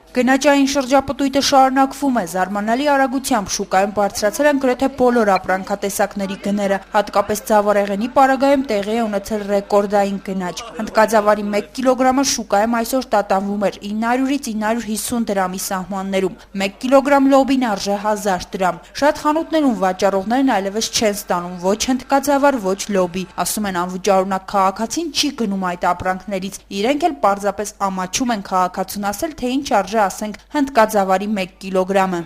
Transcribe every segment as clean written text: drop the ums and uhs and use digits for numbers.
Գնաճային շրջապտույտը շարունակվում է, զարմանալի արագությամբ շուկայում բարձրացել են գրեթե բոլոր ապրանքատեսակների գները, հատկապես ձավարեղենի պարագայում տեղի է ունեցել ռեկորդային գնաճ։ Հնդկաձավարի 1 կիլոգրամը շուկայում այսօր տատանվում էր 900-ից 950 դրամի սահմաններում, 1 կիլոգրամ լոբին արժե 1000 դրամ։ Շատ խանութներում վաճառողներն այլևս չեն ստանում ոչ հնդկաձավար, ոչ լոբի, ասում են անվճարունակ քաղաքացին չի գնում այդ ապրանքներից, իրենք էլ պարզապես ամաչում են քաղաքացուն ասել, թե ինչ արժե ասենք հնդկաձավարի 1 կիլոգրամը։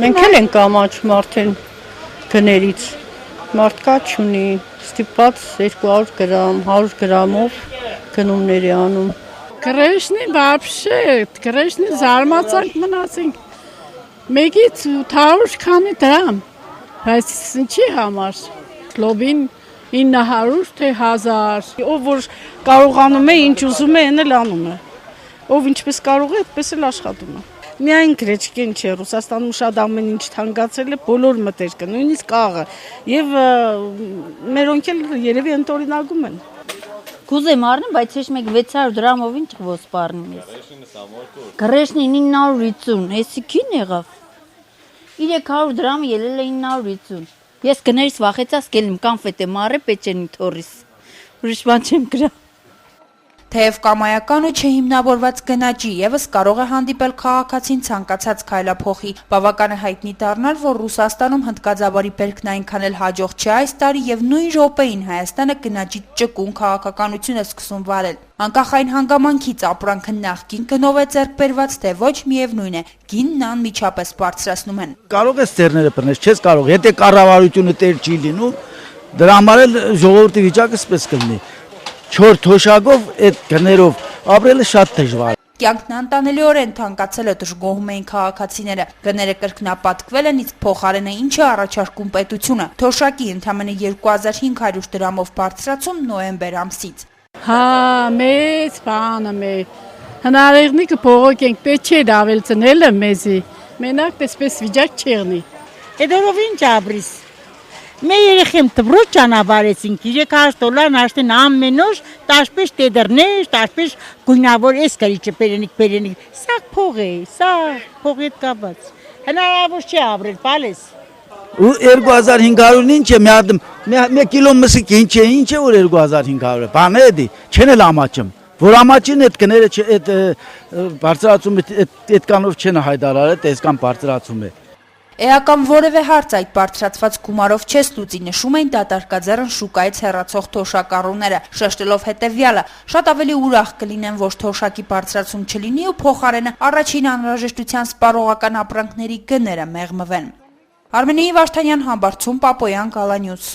Մենք էլ ենք ամաչում արդեն գներից, մարդկա չունի, ստիպված 200 գրամ, 100 գրամով գնումներ է անում։ Գրեշնի բաբշե, գրեշնի զարմացանք մնացինք, մեկից 800 քանի դրամ, բայց ինչի համար, լոբին 900 թե 1000, ով որ կարողանում է, ինչ ուզում է, այն էլ անում է, ով ինչպես կարող է, այդպես էլ աշխատում է։ Միայն գրեչկեն չէ, Ռուսաստանում շատ ամեն ինչ թանկացել է, բոլոր մտերքը, նույնիսկ աղը, եւ մերոնք էլ երևի ընտորինակում են։ Կուզեմ առնեմ, բայց ես մեկ 600 դրամով ինչ ոսպարնում ես։ Գրեշնի 950, էսի քին եղավ։ 300 դրամը ելել է 950։ Ես գներից վախեցած կելեմ կանֆետ եմ առե պեչենի թորիս։ Ուրիշ բան չեմ գրա։ Թեև կամայական ու չհիմնավորված գնաճի եւս կարող է հանդիպել քաղաքացին ցանկացած քայլափոխի, բավական է հայտնի դառնալ, որ Ռուսաստանում հնդկաձավարի բերքն այնքան էլ հաջող չէ այս տարի եւ նույն րոպեին Հայաստանը գնաճի ճկուն քաղաքականություն է սկսում վարել։ Անկախ այն հանգամանքից ապրանքը նախկին գնով է ձեռք բերված, թե ոչ, միևնույն է, գինն անմիջապես բարձրացնում են։ Կարող ես ծերները բռնել, չես կարող, եթե կառավարությունը տեր չի լինում, դրա համար էլ ժողովրդի վիճակը սպես կլինի։ 4 թոշակով այդ գներով ապրելը շատ դժվար։ Կյանքն անտանելիորեն թանկացել է, դժգոհում էին քաղաքացիները։ Գները կրկնապատկվել են, իսկ փոխարենը ինչ է առաջարկում պետությունը։ Թոշակի ընդամենը 2500 դրամով բարձրացում նոյեմբեր ամսից։ Հա, մեծ բանը է։ Հնարեղնիկը փողոքենք, պետք չէ դավել ծնելը մեզի։ Մենակ պես վիճակ չեղնի։ Էդորով ինչ ապրիս։ Մեր երեխեմ դպրոց ճանապարհեցինք, 300 դոլար նաշտեն ամեն օր, տաշպես տեդերներ, տաշպես գույնավոր էս կարիճը պերենիկ, սա փող է, սա փողի հետ կապած։ Հնարավոր չէ ապրել, բալես։ Ու 2500-ին ինչ է, մի կիլո մսիկ ինչ է, որ 2500-ը, բան է դի, չեն էլ ամաչում, որ ամաչին այդ կները այդ բարձրացումը այդքանով չեն հայտարարել, տեսքան բարձրացում է։ Էական որևէ հարց այդ բարձրացված գումարով չես լուծի, նշում էին դատարկաձեռն շուկայից հեռացող թոշակառուները, շեշտելով հետևյալը, շատ ավելի ուրախ կլինեն, որ թոշակի բարձրացում չլինի ու փոխարենը առաջին անհրաժեշտության սպառողական ապրանքների գները մեղմվեն։ Արմենի Վարդանյան, Համբարձում, Պապոյան, Գալանյուս։